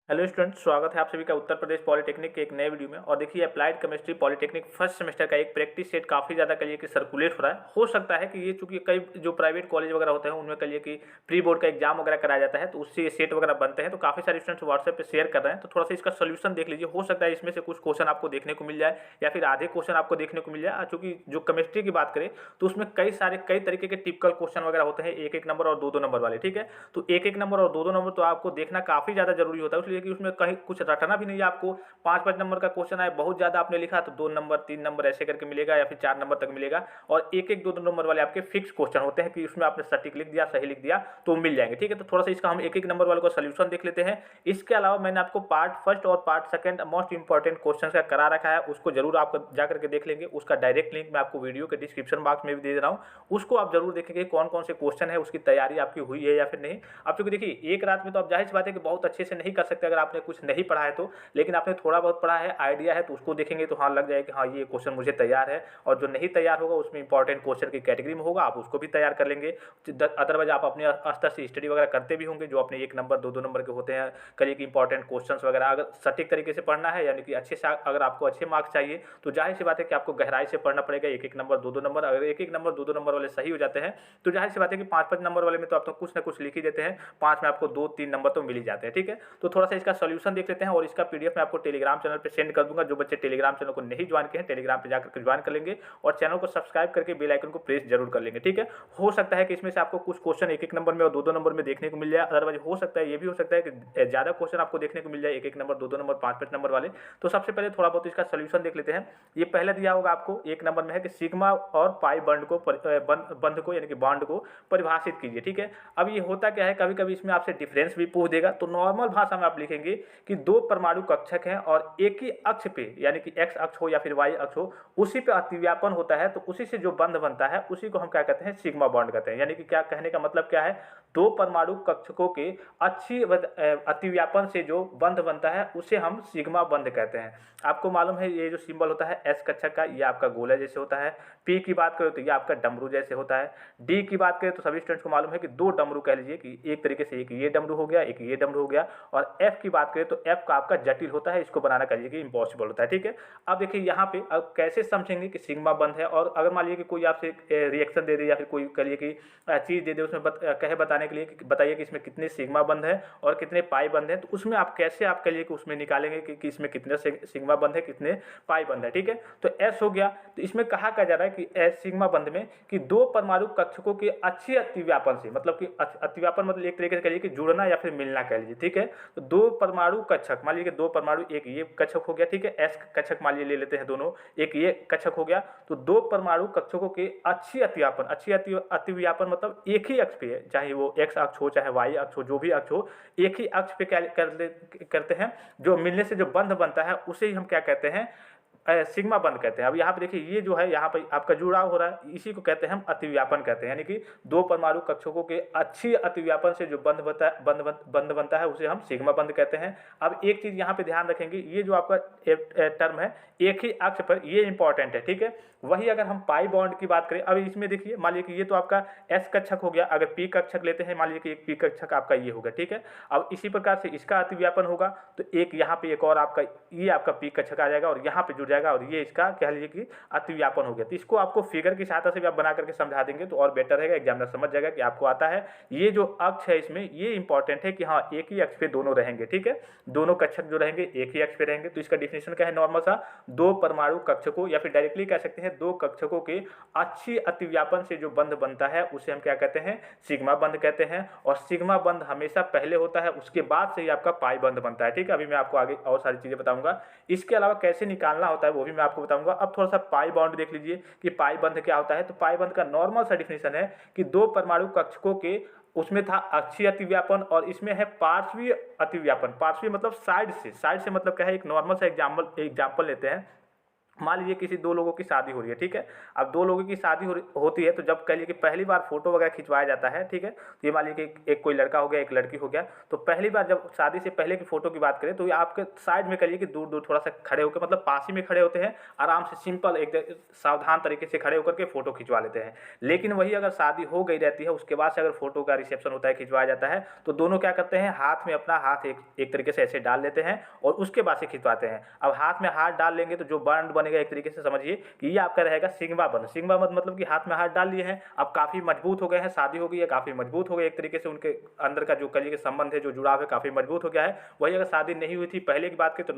Hello student, स्वागत है आप सभी का उत्तर प्रदेश पॉलिटेक्निक के एक नए वीडियो में। और देखिए, applied chemistry polytechnic first semester का एक प्रैक्टिस सेट काफ़ी ज़्यादा करिए कि सर्कुलेट हो रहा है। हो सकता है कि ये चूंकि कई जो प्राइवेट कॉलेज वगैरह होते हैं उनमें करिए कि प्री बोर्ड का एग्जाम वगैरह कराया जाता है, तो उससे ये सेट वगैरह बनते हैं। तो काफ़ी सारे स्टूडेंट्स व्हाट्सएप पे शेयर कर रहे हैं, तो थोड़ा सा इसका सोल्यूशन देख लीजिए। हो सकता है इसमें से कुछ क्वेश्चन आपको देखने को मिल जाए या फिर आधे क्वेश्चन आपको देखने को मिल जाए। चूंकि जो केमिस्ट्री की बात करें तो उसमें कई तरीके के टिपिकल क्वेश्चन वगैरह होते हैं, एक एक नंबर और दो दो नंबर वाले। ठीक है, तो एक एक नंबर और दो दो नंबर तो आपको देखना काफ़ी ज़्यादा जरूरी होता है, इसलिए कि उसमें कहीं कुछ रटना भी नहीं है आपको। पाँच पाँच नंबर का क्वेश्चन आए, बहुत ज़्यादा आपने लिखा तो दो नंबर तीन नंबर ऐसे करके मिलेगा या फिर चार नंबर तक मिलेगा। और एक एक दो दो नंबर वाले आपके फिक्स क्वेश्चन होते हैं कि उसमें आपने सटीक लिख दिया, सही लिख दिया तो मिल जाएंगे। ठीक है, तो थोड़ा सा इसका हम एक एक नंबर वाले का सोल्यूशन देख लेते हैं। इसके अलावा मैंने आपको पार्ट फर्स्ट और part second most important question का करा रखा है, उसको जरूर आप जाकर के देख लेंगे। उसका डायरेक्ट लिंक मैं आपको वीडियो के डिस्क्रिप्शन बॉक्स में भी दे रहा हूँ, उसको आप जरूर देखेंगे कौन कौन से क्वेश्चन है, उसकी तैयारी आपकी हुई है या फिर नहीं। आप चूंकि देखिए एक रात में तो आप जाहिर सी बात है कि बहुत अच्छे से नहीं कर सकते अगर आपने कुछ नहीं पढ़ा है तो, लेकिन आपने थोड़ा बहुत पढ़ा है, आइडिया है, तो उसको देखेंगे तो हाँ लग जाएगा कि हाँ ये क्वेश्चन मुझे तैयार है। और जो नहीं तैयार होगा उसमें इंपॉर्टेंट क्वेश्चन की कैटेगरी में होगा, आप उसको भी तैयार कर लेंगे। अदरवाइज आप अपने स्तर से स्टडी वगैरह करते भी होंगे, जो अपने एक नंबर दो दो नंबर के होते हैं करिए कि इंपॉर्टेंट क्वेश्चन वगैरह अगर सटीक तरीके से पढ़ना है, यानी कि अच्छे से अगर आपको अच्छे मार्क्स चाहिए तो जाहिर सी बात है कि आपको गहराई से पढ़ना पड़ेगा। एक एक नंबर दो दो नंबर, अगर एक एक नंबर दो दो नंबर वाले सही हो जाते हैं तो जाहिर सी बात है कि पाँच पाँच नंबर वाले में तो आप तो कुछ ना कुछ लिख ही देते हैं, पाँच में आपको दो तीन नंबर तो मिल ही जाते हैं। ठीक है, तो थोड़ा सा इसका सोल्यूशन देख लेते हैं और इसका पीडीएफ मैं आपको टेलीग्राम चैनल पर सेंड कर दूंगा। जो बच्चे टेलीग्राम चैनल को नहीं ज्वाइन किए हैं, टेलीग्राम पे जाकर ज्वाइन कर लेंगे और चैनल को सब्सक्राइब करके बेल आइकन को प्रेस जरूर कर लेंगे। ठीक है, हो सकता है कि इसमें से आपको कुछ क्वेश्चन एक एक नंबर में और दो दो नंबर में देखने को मिल जाए, अदरवाइज हो सकता है ये भी हो सकता है कि ज्यादा क्वेश्चन आपको देखने को मिल जाए एक एक नंबर दो दो नंबर पाँच पाँच नंबर वाले। तो सबसे पहले थोड़ा बहुत इसका सोल्यूशन देख लेते हैं। ये पहले दिया होगा आपको एक नंबर में है कि सिग्मा और पाई बंड को बंध को यानी कि बॉन्ड को परिभाषित कीजिए। ठीक है, अब ये होता क्या है, कभी कभी इसमें आपसे डिफरेंस भी पूछ देगा, तो नॉर्मल भाषा में आप लिखेंगे कि दो परमाणु कक्षक हैं और एक ही अक्ष पे यानी कि एक्स अक्ष हो या फिर वाई अक्ष हो, उसी पे अतिव्यापन होता है, तो उसी से जो बंध बनता है उसी को हम क्या कहते हैं, सिग्मा बॉन्ड कहते हैं। यानी कि क्या कहने का मतलब क्या है, दो परमाणु कक्षकों के अच्छी अतिव्यापन से जो बंध बनता है उसे हम सिग्मा बंध कहते हैं। आपको मालूम है ये जो सिंबल होता है एस कक्षक का, ये आपका गोला जैसे होता है। पी की बात करें तो ये आपका डमरू जैसे होता है। डी की बात करें तो सभी स्टूडेंट्स को मालूम है कि दो डमरू कह लीजिए कि एक तरीके से एक ये डमरू हो गया, एक ये डमरू हो गया। और एफ की बात करें तो एफ का आपका जटिल होता है, इसको बनाना कहिए कि इम्पॉसिबल होता है। ठीक है, अब देखिए यहाँ पे अब कैसे समझेंगे कि सिग्मा बंध है। और अगर मान लीजिए कि कोई आपसे रिएक्शन दे दे या फिर कोई कहिए कि चीज़ दे दे, उसमें कहे बताने के लिए कि बताइए कि इसमें कितने सिग्मा बंध है और कितने पाई बंध है, तो उसमें आप कैसे आप कहिए कि उसमें निकालेंगे कि इसमें कितने सिग्मा बंध है कितने पाई बंध है। ठीक है, तो एस हो गया। तो इसमें कहा क्या जा रहा है कि एस सिग्मा बंध में कि दो परमाणु कक्षकों के अच्छे अतिव्यापन से, मतलब कि अतिव्यापन मतलब एक तरीके से कहिए कि जुड़ना या फिर मिलना कह लीजिए। ठीक है, तो दो परमाणु कक्षक मान लीजिए दो परमाणु, एक ये कक्षक हो गया, ठीक है, एस कक्षक मान लीजिए ले लेते हैं दोनों, एक ये कक्षक हो गया, तो दो परमाणु कक्षकों के अच्छी अतिव्यापन मतलब एक ही अक्ष पे है, चाहे वो एक्स अक्ष हो चाहे वाई अक्ष हो, जो भी अक्ष हो, एक ही अक्ष पे क्या करते हैं, जो मिलने से जो बंध बनता है उसे ही हम क्या कहते हैं, सिग्मा बंध कहते हैं। अब यहाँ पे देखिए ये जो है यहाँ पे आपका जुड़ाव हो रहा है, इसी को कहते हैं हम अतिव्यापन कहते हैं। यानी कि दो परमाणु कक्षकों के अच्छी अतिव्यापन से जो बंध बनता है उसे हम सिग्मा बंध कहते हैं। अब एक चीज यहाँ पे ध्यान रखेंगे, ये जो आपका टर्म है एक ही अक्ष पर, ये इंपॉर्टेंट है। ठीक है, वही अगर हम पाई बॉन्ड की बात करें, अब इसमें देखिए मान लीजिए कि ये तो आपका एस कक्षक हो गया, अगर पी कक्षक लेते हैं मान लीजिए कि एक पी कक्षक आपका ये होगा। ठीक है, अब इसी प्रकार से इसका अतिव्यापन होगा तो एक यहाँ पे एक और आपका ये आपका पी कक्षक आ जाएगा और यहाँ पे जुड़ जाएगा और ये इसका कह लीजिए कि अतिव्यापन हो गया। तो इसको आपको फिगर की सहायता से भी आप बना करके समझा देंगे तो और बेटर रहेगा, एग्जामिनर समझ जाएगा कि आपको आता है। ये जो अक्ष है इसमें ये इंपॉर्टेंट है कि हाँ एक ही अक्ष पे दोनों रहेंगे। ठीक है, दोनों कक्षक जो रहेंगे एक ही अक्ष पे रहेंगे। तो इसका डिफिनेशन क्या है, नॉर्मल सा, दो परमाणु कक्षकों या फिर डायरेक्टली कह सकते हैं दो कक्षकों के अच्छी अतिव्यापन से जो बंध बनता है उसे हम क्या कहते हैं, सिग्मा बंध कहते हैं। और सिग्मा बंध हमेशा पहले होता है, उसके बाद से ही आपका पाई बंध बनता है। ठीक है, अभी मैं आपको आगे और सारी चीजें बताऊंगा, इसके अलावा कैसे निकालना होता है वो भी मैं आपको बताऊंगा। अब थोड़ा सा पाई बॉन्ड देख लीजिए कि पाई बंध क्या होता है। तो पाई बंध का नॉर्मल सा डिफिनेशन है कि दो परमाणु कक्षकों के, उसमें था अक्षीय अतिव्यापन और इसमें है पार्श्वीय अतिव्यापन। पार्श्वीय मतलब साइड से मतलब क्या है, एक नॉर्मल सा एग्जाम्पल लेते हैं मान लीजिए किसी दो लोगों की शादी हो रही है, ठीक है। अब दो लोगों की शादी होती है, तो जब कह लीजिए कि पहली बार फोटो वगैरह खिंचवाया जाता है, ठीक है। तो ये मान लीजिए कि एक कोई लड़का हो गया, एक लड़की हो गया, तो पहली बार जब शादी से पहले की फोटो की बात करें, तो ये आपके साइड में करिए कि दूर दूर थोड़ा सा खड़े होकर, मतलब पास ही में खड़े होते हैं, आराम से सिंपल एक सावधान तरीके से खड़े होकर के फोटो खिंचवा लेते हैं। लेकिन वही अगर शादी हो गई रहती है, उसके बाद से अगर फोटो का रिसेप्शन होता है, खिंचवाया जाता है, तो दोनों क्या करते हैं, हाथ में अपना हाथ एक तरीके से ऐसे डाल लेते हैं और उसके बाद से खिंचवाते हैं। अब हाथ में हाथ डाल लेंगे तो जो बॉन्ड बनेगा, एक तरीके से समझिए कि ये आपका रहेगा सिग्मा बॉन्ड। सिग्मा बॉन्ड मतलब कि हाथ में हाथ डाल लिए हैं, अब काफी मजबूत हो गए हैं, शादी हो गई है, काफी मजबूत हो गए, एक तरीके से उनके अंदर का जो कलिए के संबंध है, जो जुड़ाव है, काफी मजबूत हो गया है। वही अगर शादी नहीं हुई थी पहले की बात करें, तो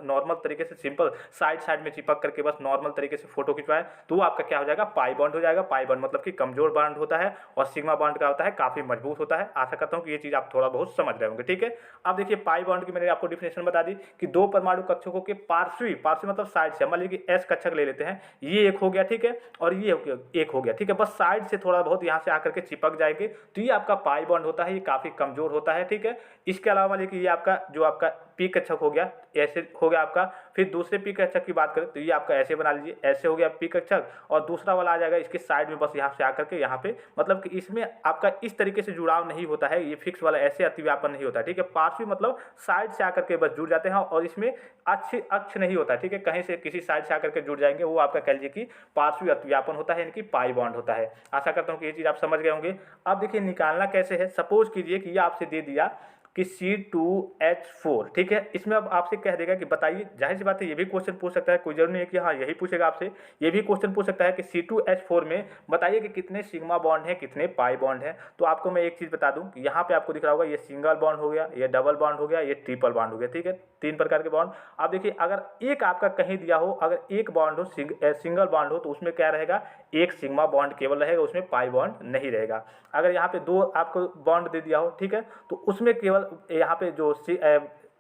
नॉर्मल तरीके से सिंपल साइड में चिपक करके बस नॉर्मल तरीके से फोटो खिंचवाए, तो वो आपका क्या हो जाएगा, पाई बॉन्ड हो जाएगा। पाई बॉन्ड मतलब कि कमजोर बॉन्ड होता है, और सिग्मा बॉन्ड का होता है काफी मजबूत होता है। आशा करता हूं कि ये चीज आप थोड़ा बहुत समझ रहे होंगे, ठीक है। अब देखिए पाई बॉन्ड की मैंने आपको डिफिनेशन बता दी कि दो परमाणु कक्षकों के पार्श्वी मतलब साइड से, मान लीजिए कि एस कक्षक ले लेते हैं, ये एक हो गया, ठीक है, और ये एक हो गया, ठीक है, बस साइड से थोड़ा बहुत यहां से आकर के चिपक जाएंगे, तो ये आपका पाई बॉन्ड होता है, ये काफी कमजोर होता है, ठीक है। इसके अलावा मान लीजिए कि ये आपका जो आपका पी कक्षक हो गया, ऐसे हो गया आपका। फिर दूसरे पी कक्षक की बात करें तो ये आपका ऐसे बना लीजिए, ऐसे हो गया पी कक्षक, और दूसरा वाला आ जाएगा इसके साइड में, बस यहाँ से आकर के यहाँ पे, मतलब कि इसमें आपका इस तरीके से जुड़ाव नहीं होता है, ये फिक्स वाला ऐसे अतिव्यापन नहीं होता, ठीक है। पार्श्वी मतलब साइड से आकर के बस जुड़ जाते हैं, और इसमें अक्ष नहीं होता, ठीक है, कहीं से किसी साइड से आकर के जुड़ जाएंगे, वो आपका कह लीजिए कि पार्श्वी अतिव्यापन होता है, यानी कि पाई बॉन्ड होता है। आशा करता हूँ कि ये चीज आप समझ गए होंगे। अब देखिए निकालना कैसे है, सपोज कीजिए कि ये आपसे दे दिया कि C2H4, ठीक है। इसमें अब आपसे कह देगा कि बताइए, जाहिर सी बात है ये भी क्वेश्चन पूछ सकता है, कोई जरूरी नहीं है कि हाँ यही पूछेगा आपसे, ये भी क्वेश्चन पूछ सकता है कि C2H4 में बताइए कि कितने सिग्मा बॉन्ड है, कितने पाई बॉन्ड है। तो आपको मैं एक चीज बता दूं कि यहाँ पे आपको दिख रहा होगा, ये सिंगल बॉन्ड हो गया, ये डबल बॉन्ड हो गया, ये ट्रिपल बॉन्ड हो गया, ठीक है, तीन प्रकार के बॉन्ड। अब देखिए अगर एक आपका कहीं दिया हो, अगर एक बॉन्ड हो, सिंगल बॉन्ड हो, तो उसमें क्या रहेगा, एक सिग्मा बॉन्ड केवल रहेगा, उसमें पाई बॉन्ड नहीं रहेगा। अगर यहाँ पे दो आपको बॉन्ड दे दिया हो, ठीक है, तो उसमें केवल यहाँ पे जो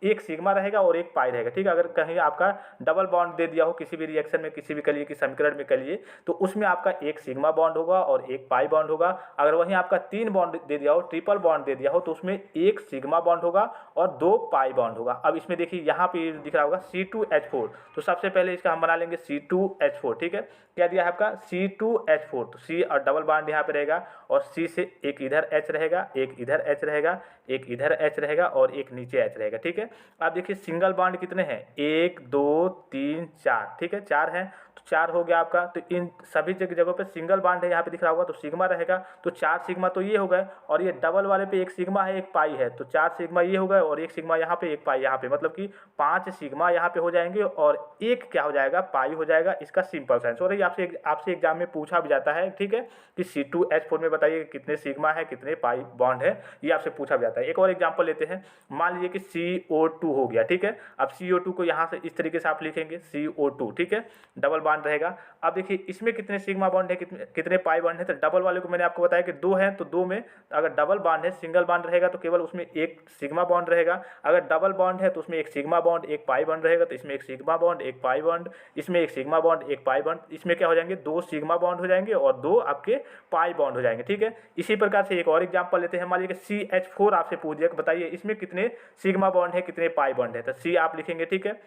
एक सिग्मा रहेगा और एक पाई रहेगा, ठीक है। अगर कहीं आपका डबल बॉन्ड दे दिया हो किसी भी रिएक्शन में, किसी भी कलिए की समीकरण में कलिए, तो उसमें आपका एक सिग्मा बॉन्ड होगा और एक पाई बॉन्ड होगा। अगर वहीं आपका तीन बॉन्ड दे दिया हो, ट्रिपल बॉन्ड दे दिया हो, तो उसमें एक सिग्मा बॉन्ड होगा और दो पाई बॉन्ड होगा। अब इसमें देखिए यहाँ पे दिख रहा होगा C2H4, तो सबसे पहले इसका हम बना लेंगे C2H4, ठीक है। क्या दिया है आपका C2H4, तो C और डबल बॉन्ड यहाँ पे रहेगा, और C से एक इधर H रहेगा, एक इधर H रहेगा, एक इधर H रहेगा, और एक नीचे H रहेगा, ठीक है। आप देखिए सिंगल बॉन्ड कितने हैं, 1 2 3 4, ठीक है, 4 हैं, तो 4 हो गया आपका। तो इन सभी जगहों पे सिंगल बॉन्ड है, यहाँ पे दिख रहा होगा, तो सिग्मा रहेगा, तो 4 सिग्मा तो ये हो गए, और ये डबल वाले पे एक सिग्मा है, एक पाई है, तो 4 सिग्मा ये हो गए, और एक सिग्मा यहाँ पे, एक पाई यहाँ पे, मतलब कि 5 सिग्मा यहाँ पे हो जाएंगे, और एक क्या हो जाएगा, पाई हो जाएगा। इसका सिंपल साइंस, और ये आपसे एग्जाम में पूछा भी जाता है, ठीक है, कि C2H4 में बताइए कितने सिग्मा है, कितने पाई बॉन्ड है, ये आपसे पूछा भी जाता है। एक और एग्जाम्पल लेते हैं, मान लीजिए कि CO2 हो गया, ठीक है। अब CO2 को यहाँ से इस तरीके से आप लिखेंगे CO2, ठीक है, डबल बॉन्ड रहेगा। अब देखिए इसमें कितने सिग्मा बॉन्ड है, कितने पाई बॉन्ड है, तो डबल वाले को मैंने आपको बताया कि 2 हैं, तो 2 में अगर डबल बॉन्ड है, सिंगल बॉन्ड रहेगा तो केवल उसमें एक सिग्मा बॉन्ड रहेगा। अगर डबल बॉन्ड है तो उसमें एक सिग्मा बॉन्ड, एक पाई बॉन्ड रहेगा, तो इसमें एक सिग्मा बॉन्ड, एक पाई बॉन्ड, इसमें एक सिग्मा बॉन्ड, एक पाई बॉन्ड, इसमें क्या हो जाएंगे, 2 सिग्मा बॉन्ड हो जाएंगे और 2 आपके पाई बॉन्ड हो जाएंगे, ठीक है। इसी प्रकार से एक और एग्जांपल लेते हैं, मान लीजिए CH4 आपसे पूछ दिया, बताइए इसमें कितने सिग्मा बॉन्ड है, कितने पाई बॉन्ड है, तो C आप लिखेंगे, ठीक है।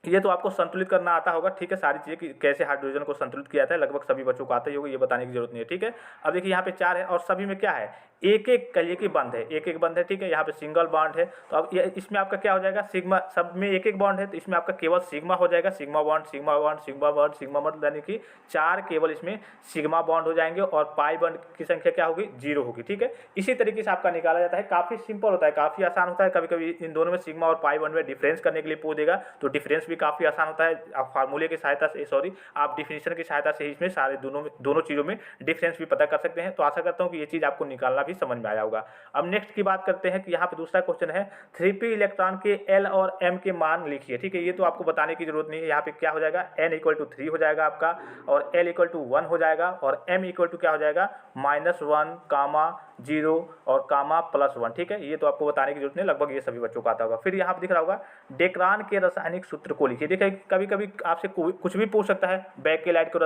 ये तो आपको संतुलित करना आता होगा, ठीक है, सारी चीज़ें कि कैसे हाइड्रोजन को संतुलित किया जाता है, लगभग सभी बच्चों को आता ही होगा, ये बताने की जरूरत नहीं है, ठीक है। अब देखिए यहाँ पे 4 है, और सभी में क्या है, एक एक कलिए की बंद है, एक एक बंद है, ठीक है। यहाँ पे सिंगल बॉन्ड है, तो अब इसमें आपका क्या हो जाएगा, सिग्मा, सब में एक एक बॉन्ड है, तो इसमें आपका केवल सिग्मा हो जाएगा, sigma bond, sigma bond, sigma bond, sigma bond, यानी कि 4 केवल इसमें सिग्मा बॉन्ड हो जाएंगे, और पाई बॉन्ड की संख्या क्या होगी, 0 होगी, ठीक है। इसी तरीके से आपका निकाला जाता है, काफी सिंपल होता है, काफी आसान होता है। कभी कभी इन दोनों में सिग्मा और पाई बॉन्ड में डिफरेंस करने के लिए पूछ देगा, तो डिफरेंस भी काफी आसान होता है। आप फार्मूले की सहायता से, आप डिफिनेशन की सहायता से इसमें सारे दोनों चीजों में डिफरेंस भी पता कर सकते हैं। तो आशा करता हूं कि ये चीज आपको निकालना भी समझ में आया होगा। अब नेक्स्ट की बात करते हैं कि यहाँ पे दूसरा क्वेश्चन है, 3p इलेक्ट्रॉन के L और M के मान लिखिए, ठीक है। ये तो आपको बताने की जरूरत नहीं है, यहाँ पे क्या हो जाएगा, N = 3 हो जाएगा आपका, और L = 1 हो जाएगा, और M = क्या हो जाएगा, -1, 0 और कामा +1, ठीक है। ये तो आपको बताने की जरूरत नहीं, लगभग ये सभी बच्चों को आता होगा। फिर यहाँ पे दिख रहा होगा डेक्रान के रासायनिक सूत्र को लिखिए। देखिए कभी कभी आपसे कुछ भी पूछ सकता है, बैकेलाइट के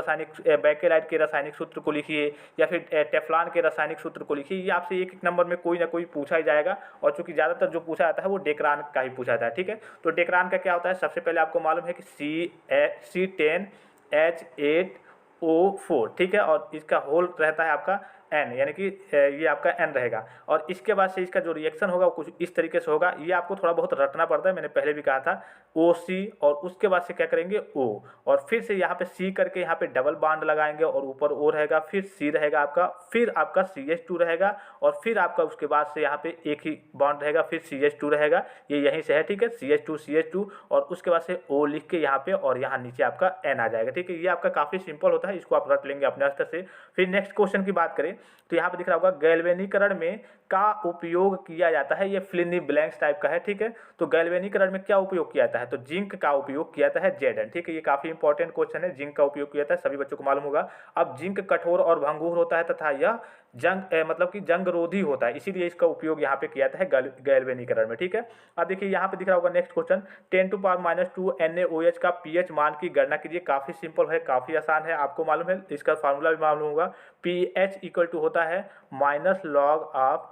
रासायनिक सूत्र को लिखिए या फिर टेफ्लॉन के रासायनिक सूत्र को लिखिए। ये आपसे एक एक नंबर में कोई ना कोई पूछा ही जाएगा, और चूंकि ज़्यादातर जो पूछा जाता है वो डेक्रान का ही पूछा जाता है, ठीक है। तो डेक्रान का क्या होता है, सबसे पहले आपको मालूम है कि C10H8O4, ठीक है, और इसका होल रहता है आपका N, यानी कि ये आपका N रहेगा। और इसके बाद से इसका जो रिएक्शन होगा वो कुछ इस तरीके से होगा। ये आपको थोड़ा बहुत रटना पड़ता है, मैंने पहले भी कहा था, OC, और उसके बाद से क्या करेंगे O, और फिर से यहाँ पे C करके यहाँ पे डबल बॉन्ड लगाएंगे और ऊपर O रहेगा, फिर C रहेगा आपका, फिर आपका CH2 रहेगा, और फिर आपका उसके बाद से यहाँ पे एक ही बॉन्ड रहेगा, फिर CH2 रहेगा। ये यहीं से है, ठीक है, CH2 और उसके बाद से O लिख के यहाँ पे, और यहाँ नीचे आपका N आ जाएगा, ठीक है। ये आपका काफ़ी सिंपल होता है, इसको आप रट लेंगे अपने स्तर से। फिर नेक्स्ट क्वेश्चन की बात करें तो यहाँ पे दिख रहा होगा गैल्वेनीकरण में का उपयोग किया जाता है। ये fill in the blanks type का है, ठीक है। तो गैल्वेनीकरण में क्या उपयोग किया जाता है, तो जिंक का उपयोग किया जाता है, Zn, ठीक है। ये काफी इंपॉर्टेंट क्वेश्चन है, जिंक का उपयोग किया जाता है, सभी बच्चों को मालूम होगा। अब जिंक कठोर और भंगुर होता है तथा यह मतलब कि जंगरोधी होता है, इसीलिए इसका उपयोग यहाँ पे किया जाता है गैल्वेनीकरण में, ठीक है। अब देखिए यहाँ पे दिख रहा होगा नेक्स्ट क्वेश्चन, 10⁻² NaOH का pH मान की गणना कीजिए। काफी सिंपल है, काफी आसान है, आपको मालूम है, इसका फार्मूला भी मालूम होगा। pH इक्वल टू होता है -log(H+),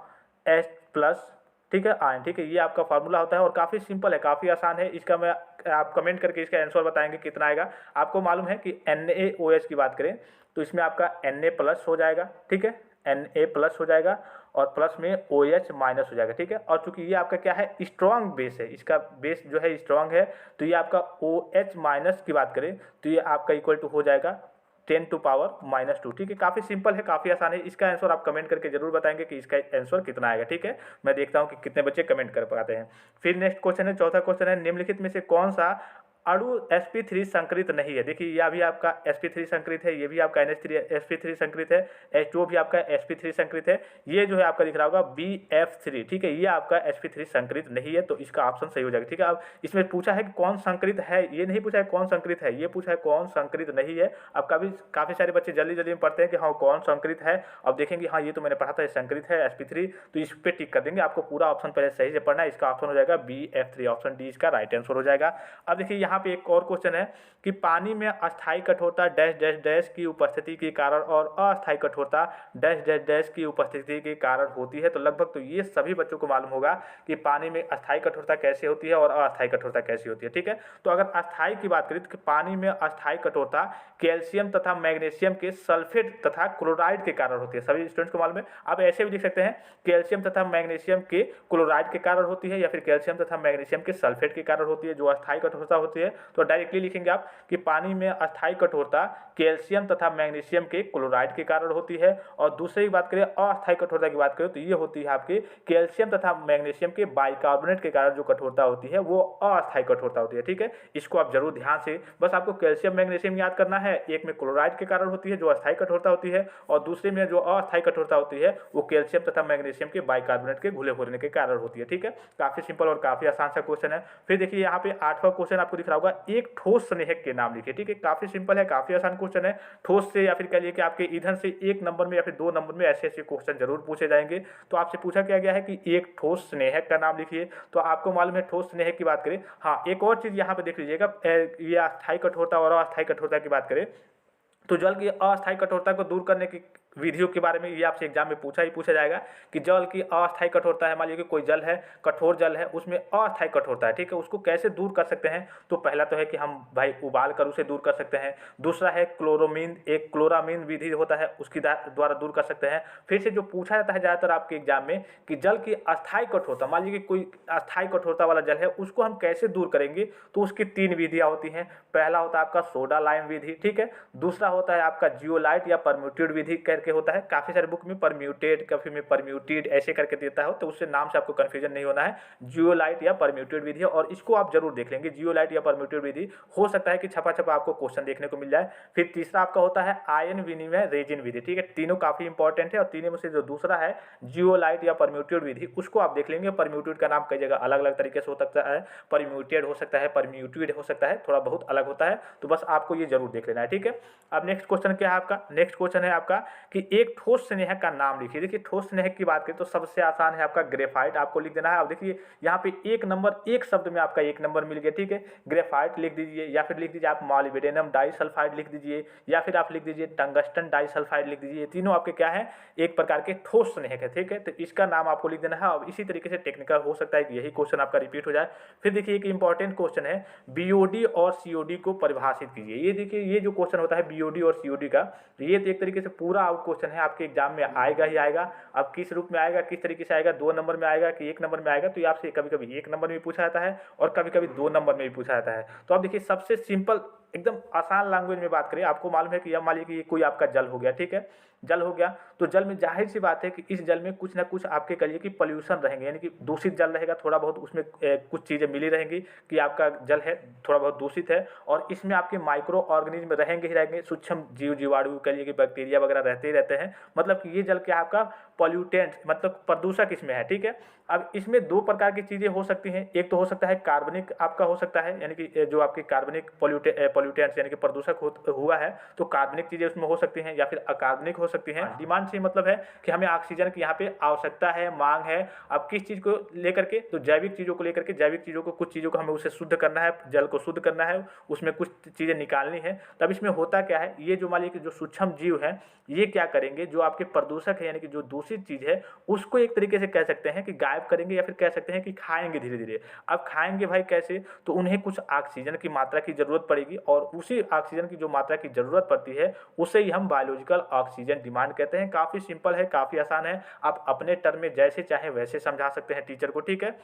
ठीक है, आयन, ठीक है। ये आपका फार्मूला होता है और काफ़ी सिंपल है, काफ़ी आसान है। इसका मैं आप कमेंट करके इसका आंसर बताएंगे कितना आएगा। आपको मालूम है कि NaOH की बात करें तो इसमें आपका Na+ हो जाएगा, ठीक है, Na+ हो जाएगा, और प्लस में OH- हो जाएगा, ठीक है। और चूंकि ये आपका क्या है, स्ट्रॉन्ग बेस है, इसका बेस जो है स्ट्रॉन्ग है, तो ये आपका OH- की बात करें तो ये आपका इक्वल टू हो जाएगा 10⁻², ठीक है। काफ़ी सिंपल है, काफ़ी आसान है। इसका आंसर आप कमेंट करके जरूर बताएंगे कि इसका आंसर कितना आएगा, ठीक है। मैं देखता हूं कि कितने बच्चे कमेंट कर पाते हैं। फिर नेक्स्ट क्वेश्चन है, चौथा क्वेश्चन है, निम्नलिखित में से कौन सा अणु sp3 संकरित नहीं है। देखिए यह भी आपका sp3 संकरित है, ये भी आपका NH3 sp3 संकरित है, H2O भी आपका sp3 संकरित है। ये जो है आपका दिख रहा होगा BF3, ठीक है, ये आपका sp3 संकरित नहीं है, तो इसका ऑप्शन सही हो जाएगा, ठीक है। अब इसमें पूछा है कि कौन संकरित है, ये नहीं पूछा है कौन संकरित है, ये पूछा है कौन संकरित नहीं है। अब काफी सारे बच्चे जल्दी जल्दी में पढ़ते हैं कि हाँ कौन संकरित है, अब देखेंगे हाँ ये तो मैंने पढ़ा था संकरित है sp3, तो इस पे टिक कर देंगे। आपको पूरा ऑप्शन पहले सही से पढ़ना है, इसका ऑप्शन हो जाएगा BF3, ऑप्शन डी इसका राइट आंसर हो जाएगा। अब देखिए यहाँ पे एक और क्वेश्चन है कि पानी में अस्थायी कठोरता डैश डैश डैश की उपस्थिति के कारण और अस्थायी कठोरता डैश डैश डैश की उपस्थिति के कारण होती है। तो लगभग तो ये सभी बच्चों को मालूम होगा कि पानी में अस्थायी कठोरता कैसे होती है और अस्थायी कठोरता कैसी होती है, ठीक है। तो अगर अस्थायी की बात करें तो पानी में अस्थायी कठोरता कैल्शियम तथा मैग्नीशियम के सल्फेट तथा क्लोराइड के कारण होती है, सभी स्टूडेंट्स को मालूम है। आप ऐसे भी लिख सकते हैं कैल्शियम तथा मैग्नीशियम के क्लोराइड के कारण होती है, या फिर कैल्शियम तथा मैग्नीशियम के सल्फेट के कारण होती है, जो अस्थायी कठोरता होती है। तो डायरेक्टली लिखेंगे आप कि पानी में अस्थायी कठोरता कैल्शियम तथा मैग्नीशियम के क्लोराइड के कारण होती है। और दूसरी बात करें अस्थायी कठोरता की बात करें तो ये होती है आपके कैल्शियम तथा मैग्नीशियम के बाइकार्बोनेट के कारण जो कठोरता होती है वो अस्थायी कठोरता होती है, ठीक है। इसको आप जरूर ध्यान से, बस आपको कैल्शियम मैग्नीशियम याद करना है, एक में क्लोराइड के कारण होती है जो अस्थायी कठोरता होती है, और दूसरे में जो अस्थायी कठोरता होती है वो कैल्शियम तथा मैग्नीशियम के बाइकार्बोनेट के घुले होने के कारण होती है, ठीक है। काफी सिंपल और काफी आसान सा क्वेश्चन है। फिर देखिए यहाँ पे 8वां क्वेश्चन आपको दिख रहा होगा, एक ठोस स्नेहक के नाम लिखिए, ठीक है। काफी सिंपल है, काफी आसान क्वेश्चन है। ठोस से या फिर कह लिए कि आपके ईंधन से 1 नंबर में या फिर 2 नंबर में ऐसे ऐसे क्वेश्चन जरूर पूछे जाएंगे। तो आपसे पूछा क्या गया है कि एक ठोस स्नेहक का नाम लिखिए, तो आपको मालूम है ठोस स्नेहक की बात करें, हाँ एक और चीज यहाँ पे देख लीजिएगा, ये अस्थायी कठोरता और अस्थायी कठोरता की बात करें तो जल की अस्थायी कठोरता को दूर करने की विधियों के बारे में ये आपसे एग्जाम में पूछा जाएगा कि जल की अस्थायी कठोरता है, मान लीजिए कि कोई जल है, कठोर जल है, उसमें अस्थायी कठोरता है, ठीक है, उसको कैसे दूर कर सकते हैं। तो पहला तो है कि हम भाई उबाल कर उसे दूर कर सकते हैं। दूसरा है एक क्लोरामीन विधि होता है, उसकी द्वारा दूर कर सकते हैं। फिर से जो पूछा जाता है ज़्यादातर आपके एग्जाम में कि जल की अस्थायी कठोरता, मान लीजिए कि कोई अस्थायी कठोरता वाला जल है, उसको हम कैसे दूर करेंगे, तो उसकी 3 विधियाँ होती हैं। पहला होता है आपका सोडा लाइम विधि, ठीक है। दूसरा होता है आपका जियोलाइट या परम्यूटेड विधि करके होता है, काफी सारे बुक में परम्यूटेड, काफी में परम्यूटेड ऐसे करके देता है, तो उससे नाम से आपको कंफ्यूजन नहीं होना है। जियोलाइट या परम्यूटेड विधि, और इसको आप जरूर देख लेंगे, जियोलाइट या परम्यूटेड विधि। हो सकता है कि छपा आपको क्वेश्चन देखने को मिल जाए। फिर तीसरा आपका होता है आयन विनिमय रेजिन विधि, ठीक है। तीनों काफी इंपॉर्टेंट है, और तीनों में से जो दूसरा है जियोलाइट या परम्यूटेड विधि, उसको आप देख लेंगे। परम्यूटेड का नाम कई जगह अलग अलग तरीके से हो सकता है, परम्यूटेड हो सकता है, परम्यूटेड हो सकता है, थोड़ा बहुत अलग होता है, तो बस आपको ये जरूर देख लेना है, ठीक है। अब नेक्स्ट क्वेश्चन क्या है आपका, नेक्स्ट क्वेश्चन है आपका कि एक ठोस स्नेहक का नाम लिखिए। देखिए ठोस स्नेहक की बात करें तो सबसे आसान है आपका ग्रेफाइट, आपको लिख देना है। अब देखिए यहाँ पे एक नंबर, एक शब्द में आपका एक नंबर मिल गया, ठीक है। ग्रेफाइट लिख दीजिए, या फिर लिख दीजिए आप मॉलिब्डेनम डाइसल्फाइड लिख दीजिए, या फिर आप लिख दीजिए टंगस्टन डाइसल्फाइड लिख दीजिए। तीनों आपके क्या है, एक प्रकार के ठोस स्नेहक है, ठीक है। तो इसका नाम आपको लिख देना है। अब इसी तरीके से टेक्निकल हो सकता है कि यही क्वेश्चन आपका रिपीट हो जाए। फिर देखिए एक इंपॉर्टेंट क्वेश्चन है, बीओडी और सीओडी को परिभाषित कीजिए। ये देखिए ये जो क्वेश्चन होता है बीओडी और सीओडी का, ये तो एक तरीके से पूरा आउट क्वेश्चन है, आपके एग्जाम में आएगा ही आएगा। अब किस रूप में आएगा, किस तरीके से आएगा, 2 नंबर में आएगा कि 1 नंबर में आएगा, तो ये आपसे कभी कभी 1 नंबर में पूछा जाता है और कभी कभी 2 नंबर में भी पूछा जाता है। तो आप देखिए सबसे सिंपल एकदम आसान लैंग्वेज में बात करें, आपको मालूम है कि यह मान लीजिए कि ये कोई आपका जल हो गया, ठीक है। जल हो गया तो जल में जाहिर सी बात है कि इस जल में कुछ ना कुछ आपके कहिए कि पॉल्यूशन रहेंगे, यानी कि दूषित जल रहेगा, थोड़ा बहुत उसमें कुछ चीज़ें मिली रहेंगी कि आपका जल है थोड़ा बहुत दूषित है, और इसमें आपके माइक्रो ऑर्गेनिज्म रहेंगे ही रहेंगे, सूक्ष्म जीव जीवाणु कहिए कि बैक्टीरिया वगैरह रहते ही रहते हैं। मतलब कि ये जल क्या है आपका पॉल्यूटेंट, मतलब प्रदूषक इसमें है, ठीक है। अब इसमें 2 प्रकार की चीज़ें हो सकती हैं। एक तो हो सकता है कार्बनिक आपका हो सकता है, यानी कि जो आपकी कार्बनिक पॉल्यूटेंट्स यानी कि प्रदूषक हुआ है, तो कार्बनिक चीज़ें उसमें हो सकती हैं, या फिर अकार्बनिक हो सकती हैं। डिमांड से मतलब है कि हमें ऑक्सीजन की यहाँ पे आवश्यकता है, मांग है। अब किस चीज़ को लेकर के, तो जैविक चीज़ों को लेकर के, जैविक चीज़ों को, कुछ चीज़ों को हमें उसे शुद्ध करना है, जल को शुद्ध करना है, उसमें कुछ चीज़ें निकालनी है। तब इसमें होता क्या है, ये जो मान लीजिए कि जो सूक्ष्म जीव हैं ये क्या करेंगे, जो आपके प्रदूषक है यानी कि जो दूषित चीज़ है उसको एक तरीके से कह सकते हैं कि गायब करेंगे, या फिर कह सकते हैं कि खाएंगे धीरे धीरे। अब खाएंगे भाई कैसे, तो उन्हें कुछ ऑक्सीजन की मात्रा की जरूरत पड़ेगी, और उसी ऑक्सीजन की जो मात्रा की जरूरत पड़ती है उसे ही हम बायोलॉजिकल ऑक्सीजन डिमांड कहते हैं। काफ़ी सिंपल है, काफ़ी आसान है, आप अपने टर्म में जैसे चाहे वैसे समझा सकते हैं टीचर को, ठीक है।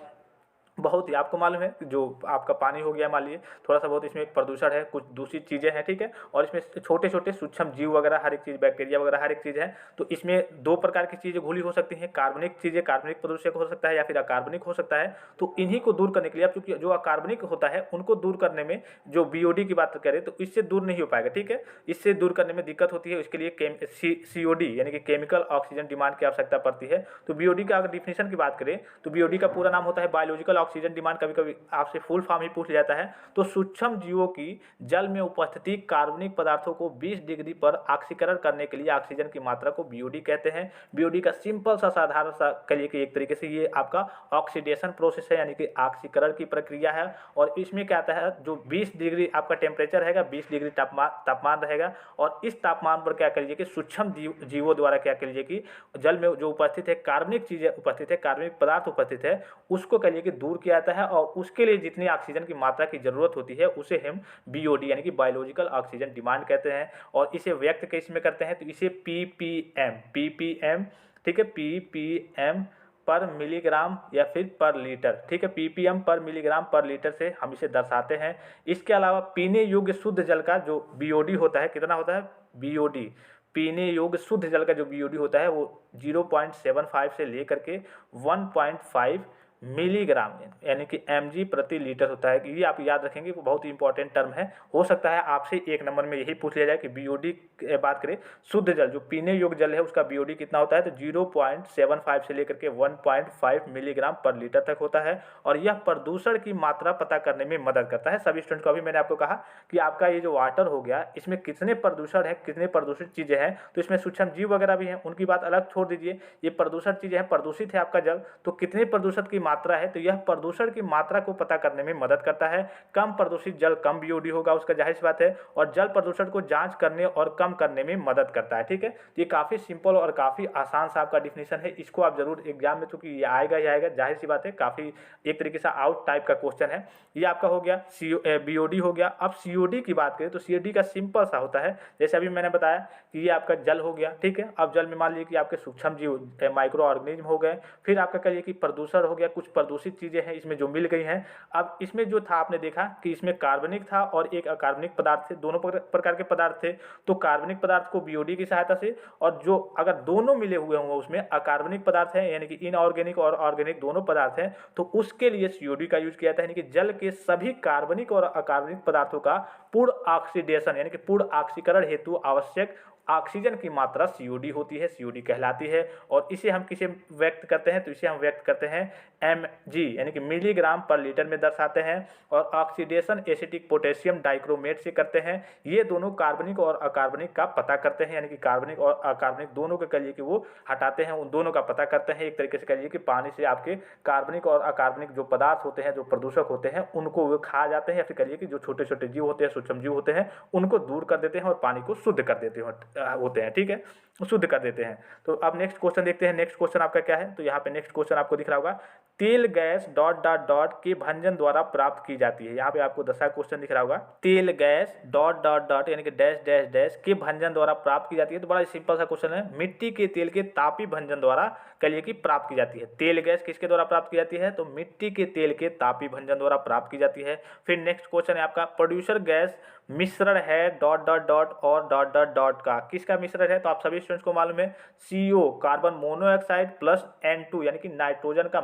बहुत ही आपको मालूम है जो आपका पानी हो गया, मान लीजिए थोड़ा सा बहुत इसमें प्रदूषण है, कुछ दूषित चीज़ें हैं, ठीक है, और इसमें छोटे छोटे सूक्ष्म जीव वगैरह हर एक चीज़, बैक्टीरिया वगैरह हर एक चीज़ है। तो इसमें 2 प्रकार की चीज़ें घुली हो सकती हैं, कार्बनिक चीज़ें, कार्बनिक प्रदूषक हो सकता है, या फिर अकार्बनिक हो सकता है। तो इन्हीं को दूर करने के लिए, अब चूंकि जो अकार्बनिक होता है उनको दूर करने में जो बीओडी की बात करें तो इससे दूर नहीं हो पाएगा, ठीक है। इससे दूर करने में दिक्कत होती है, इसके लिए सीओडी यानी कि केमिकल ऑक्सीजन डिमांड की आवश्यकता पड़ती है। तो बीओडी का अगर डिफिनेशन की बात करें तो बीओडी का पूरा नाम होता है बायोलॉजिकल ऑक्सीजन डिमांड, कभी कभी आपसे फुल फॉर्म ही पूछ लिया जाता है। तो सूक्ष्म जीवों की जल में उपस्थिति कार्बनिक पदार्थों को 20 डिग्री पर ऑक्सीकरण करने के लिए ऑक्सीजन की मात्रा को बीओडी कहते हैं। बीओडी का सिंपल सा साधारण सा कहिए कि एक तरीके से ये आपका ऑक्सीडेशन प्रोसेस है, यानी कि ऑक्सीकरण की प्रक्रिया है। और इसमें क्या आता है, जो 20 डिग्री आपका टेम्परेचर रहेगा, 20 डिग्री तापमान रहेगा, और इस तापमान पर क्या करिए कि सूक्ष्म जीवों द्वारा क्या करिए कि जल में जो उपस्थित है कार्बनिक चीजें उपस्थित है, कार्बनिक पदार्थ उपस्थित है, उसको कहिए कि दूर किया जाता है, और उसके लिए जितनी ऑक्सीजन की मात्रा की जरूरत होती है उसे हम बीओडी यानी कि बायोलॉजिकल ऑक्सीजन डिमांड कहते हैं। और इसे व्यक्त किस में करते हैं, तो इसे पीपीएम, ठीक है, पीपीएम पर मिलीग्राम या फिर पर लीटर, ठीक है, पीपीएम पर मिलीग्राम पर लीटर से हम इसे दर्शाते हैं। इसके अलावा पीने योग्य शुद्ध जल का जो बीओडी होता है, कितना होता है बीओडी, पीने योग्य शुद्ध जल का जो बीओडी होता है वो 0.75 से लेकर के 1.5 मिलीग्राम यानी कि mg प्रति लीटर होता है। ये आप याद रखेंगे, वो बहुत ही इंपॉर्टेंट टर्म है। हो सकता है आपसे 1 नंबर में यही पूछ लिया जाए कि बीओडी बात करें, शुद्ध जल जो पीने योग्य जल है उसका बीओडी कितना होता है, तो 0.75 से लेकर के 1.5 मिलीग्राम पर लीटर तक होता है। और यह प्रदूषण की मात्रा पता करने में मदद करता है सभी स्टूडेंट को। अभी मैंने आपको कहा कि आपका ये जो वाटर हो गया इसमें कितने प्रदूषण है, कितने प्रदूषित चीज़ें हैं, तो इसमें सूक्ष्म जीव वगैरह भी हैं, उनकी बात अलग छोड़ दीजिए। ये प्रदूषण चीज़ें हैं, प्रदूषित है आपका जल, तो कितने प्रदूषण की मात्रा है, तो यह प्रदूषण की मात्रा को पता करने में मदद करता है। कम प्रदूषित जल कम बीओडी होगा उसका, जाहिर सी बात है, और जल प्रदूषण को जांच करने और कम करने में मदद करता है, ठीक है। तो ये काफ़ी सिंपल और काफ़ी आसान सा आपका डिफिनेशन है, इसको आप जरूर एग्जाम में, चूंकि ये आएगा ही आएगा, जाहिर सी बात है, काफ़ी एक तरीके से आउट टाइप का क्वेश्चन है। ये आपका हो गया बीओडी हो गया। अब सीओडी की बात करें तो सीओडी का सिंपल सा होता है, जैसे अभी मैंने बताया कि ये आपका जल हो गया, ठीक है। अब जल में मान लीजिए कि आपके सूक्ष्म जीव माइक्रो ऑर्गेनिज्म हो गए, फिर आपका कहिए कि प्रदूषण हो गया, कुछ प्रदूषित चीज़ें हैं इसमें जो मिल गई हैं। अब इसमें जो था आपने देखा कि इसमें कार्बनिक था और एक अकार्बनिक पदार्थ थे, दोनों प्रकार के पदार्थ थे। तो कार्बनिक पदार्थ को बीओडी की सहायता से, और जो अगर दोनों मिले हुए हों उसमें अकार्बनिक पदार्थ है यानी कि इनऑर्गेनिक और ऑर्गेनिक दोनों पदार्थ हैं, तो उसके लिए सीओडी का यूज किया जाता है। यानी कि जल के सभी कार्बनिक और अकार्बनिक पदार्थों का पूर्ण ऑक्सीडेशन यानी कि पूर्ण ऑक्सीकरण हेतु आवश्यक ऑक्सीजन की मात्रा COD होती है, COD कहलाती है। और इसे हम किसे व्यक्त करते हैं, तो इसे हम व्यक्त करते हैं mg यानी कि मिलीग्राम पर लीटर में दर्शाते हैं। और ऑक्सीडेशन एसिटिक पोटेशियम डाइक्रोमेट से करते हैं। ये दोनों कार्बनिक और अकार्बनिक का पता करते हैं, यानी कि कार्बनिक और अकार्बनिक दोनों के कहिए कि वो हटाते हैं, उन दोनों का पता करते हैं। एक तरीके से कहिए कि पानी से आपके कार्बनिक और अकार्बनिक जो पदार्थ होते हैं, जो प्रदूषक होते हैं, उनको वो खा जाते हैं, या फिर कहिए कि जो छोटे छोटे जीव होते हैं, सूक्ष्म जीव होते हैं, उनको दूर कर देते हैं और पानी को शुद्ध कर देते होते हैं। ठीक है, शुद्ध कर देते हैं। तो अब नेक्स्ट क्वेश्चन देखते हैं। नेक्स्ट क्वेश्चन आपका क्या है, तो यहाँ पे नेक्स्ट क्वेश्चन आपको दिख रहा होगा, तेल गैस डॉट डॉट डॉट के भंजन द्वारा प्राप्त की जाती है। यहाँ पे आपको 10वां क्वेश्चन दिख रहा होगा, तेल गैस डॉट डॉट डॉट यानी कि डैश डैश डैश के भंजन द्वारा प्राप्त की जाती है। तो बड़ा सिंपल सा क्वेश्चन है, मिट्टी के तेल के तापी भंजन द्वारा कहिए कि प्राप्त की जाती है। तेल गैस किसके द्वारा प्राप्त की जाती है, तो मिट्टी के तेल के तापी भंजन द्वारा प्राप्त की जाती है। फिर नेक्स्ट क्वेश्चन है आपका, प्रोड्यूसर गैस मिश्रण है डॉट डॉट डॉट और डॉट डॉट डॉट का, किसका मिश्रण है, तो आप सभी स्टूडेंट्स को मालूम है CO carbon monoxide plus N2 यानी कि नाइट्रोजन का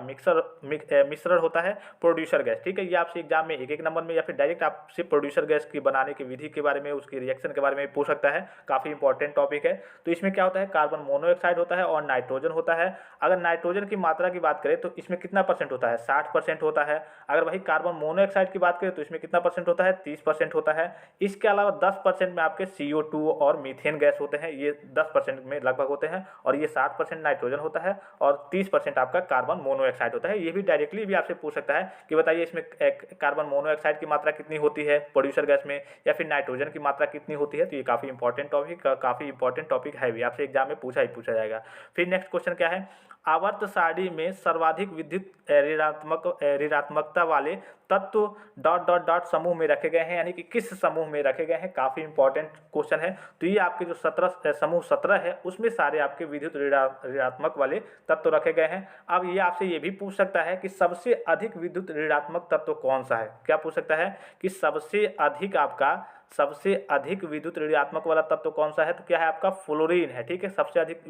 मिश्रण होता है प्रोड्यूसर गैस। ठीक है, ये आपसे एग्जाम में एक नंबर में या फिर डायरेक्ट आपसे प्रोड्यूसर गैस की बनाने की विधि के बारे में, उसकी रिएक्शन के बारे में पूछ सकता है, काफी इंपॉर्टेंट टॉपिक है। तो इसमें क्या होता है, कार्बन मोनोऑक्साइड होता है और नाइट्रोजन होता है। अगर नाइट्रोजन की मात्रा की बात करें तो इसमें कितना परसेंट होता है, 60% होता है। अगर वही कार्बन मोनोऑक्साइड की बात करें तो इसमें कितना परसेंट होता है, 30% होता है। इसके अलावा 10% में आपके CO2 और मीथेन गैस होते हैं, ये 10% में लगभग होते हैं। और ये 60% नाइट्रोजन होता है और 30% आपका कार्बन मोनोऑक्साइड होता है। ये भी डायरेक्टली भी आपसे पूछ सकता है कि बताइए इसमें कार्बन मोनोऑक्साइड की मात्रा कितनी होती है प्रोड्यूसर गैस में, या फिर नाइट्रोजन की मात्रा कितनी होती है। तो ये काफी इंपॉर्टेंट टॉपिक है भी, आपसे एग्जाम में पूछा जाएगा। फिर नेक्स्ट क्वेश्चन क्या है, आवर्त सारणी में सर्वाधिक विद्युत ऋणात्मकता वाले तत्व डॉट डॉट डॉट समूह में रखे गए हैं, यानी कि किस समूह में रखे गए हैं, काफी इंपॉर्टेंट क्वेश्चन है। तो ये आपके जो समूह 17 है उसमें सारे आपके विद्युत ऋणात्मक वाले तत्व रखे गए हैं। अब ये आपसे ये भी पूछ सकता है कि सबसे अधिक विद्युत ऋणात्मक तत्व कौन सा है, क्या पूछ सकता है कि सबसे अधिक विद्युत ऋणात्मक वाला तत्व कौन सा है, तो क्या है आपका फ्लोरीन है। ठीक है, सबसे अधिक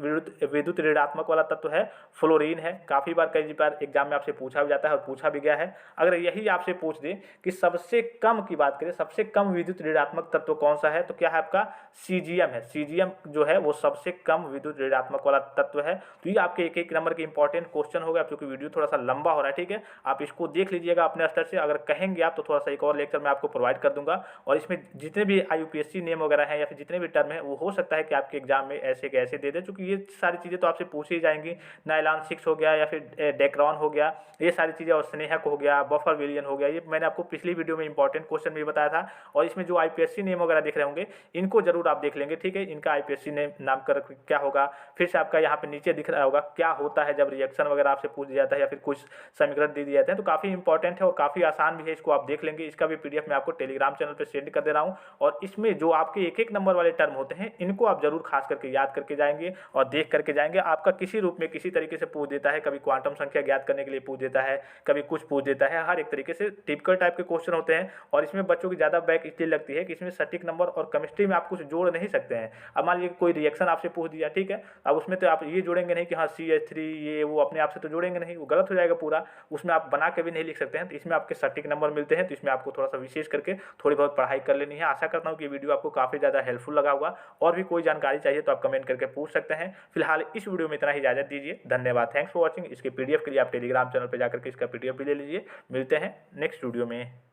विद्युत ऋणात्मक वाला तत्व है फ्लोरीन है। काफी बार कई बार एग्जाम में आपसे पूछा भी जाता है और पूछा भी गया है। अगर यही आपसे पूछ दे कि सबसे कम की बात करें, सबसे कम विद्युत ऋणात्मक तत्व कौन सा है, तो क्या है आपका सीजियम है। सीजियम जो है वो सबसे कम विद्युत ऋणात्मक वाला तत्व है। तो ये आपके एक नंबर के इंपॉर्टेंट क्वेश्चन हो गया। क्योंकि वीडियो थोड़ा सा लंबा हो रहा है, ठीक है, आप इसको देख लीजिएगा अपने स्तर से। अगर कहेंगे आप तो थोड़ा सा एक और लेक्चर में आपको प्रोवाइड कर दूंगा। और इसमें जितने भी IUPAC नेम वगैरह हैं या फिर जितने भी टर्म है, वो हो सकता है कि आपके एग्जाम में ऐसे के ऐसे दे दे, क्योंकि ये सारी चीजें तो आपसे पूछी ही जाएंगी। नाइलॉन 6 हो गया या फिर डेक्रॉन हो गया, ये सारी चीजें, और स्नेहक हो गया, बफर विलियन हो गया, ये मैंने आपको पिछली वीडियो में इंपॉर्टेंट क्वेश्चन भी बताया था। और इसमें जो IPSC नेम वगैरह दिख रहे होंगे इनको जरूर आप देख लेंगे। ठीक है, इनका IPSC नेम नाम कर क्या होगा। फिर से आपका यहाँ पे नीचे दिख रहा होगा क्या होता है जब रिएक्शन वगैरह आपसे पूछ दिया जाता है या फिर कुछ समीकरण दे दिए जाते हैं। तो काफी इंपॉर्टेंट है और काफी आसान भी है, इसको आप देख लेंगे। इसका भी PDF मैं आपको टेलीग्राम चैनल पर सेंड कर दे रहा हूँ। और इसमें जो आपके एक नंबर वाले टर्म होते हैं इनको आप जरूर खास करके याद करके जाएंगे और देख करके जाएंगे। आपका किसी रूप में किसी तरीके से पूछ देता है, कभी क्वांटम संख्या ज्ञात करने के लिए पूछ देता है, कभी कुछ पूछ देता है, हर एक तरीके से टिपिकल टाइप के क्वेश्चन होते हैं। और इसमें बच्चों की ज्यादा बैक इसलिए लगती है कि इसमें सटीक नंबर और केमिस्ट्री में आप कुछ जोड़ नहीं सकते हैं। अब मान लीजिए कोई रिएक्शन आपसे पूछ दिया, ठीक है, अब उसमें तो आप ये जोड़ेंगे नहीं कि हाँ CH3 ये वो, अपने आप से तो जोड़ेंगे नहीं, वो गलत हो जाएगा पूरा। उसमें आप बना के भी नहीं लिख सकते हैं। तो इसमें आपके सटीक नंबर मिलते हैं। तो इसमें आपको थोड़ा सा विशेष करके थोड़ी बहुत पढ़ाई कर लेनी है। आशा करता हूँ कि वीडियो आपको काफी ज्यादा हेल्पफुल लगा होगा। और भी कोई जानकारी चाहिए तो आप कमेंट करके पूछ सकते हैं। फिलहाल इस वीडियो में इतना ही, इजाजत दीजिए, धन्यवाद, थैंक्स फॉर वॉचिंग। इसके PDF के लिए आप टेलीग्राम चैनल पर जाकर के इसका PDF भी ले लीजिए। मिलते हैं नेक्स्ट वीडियो में।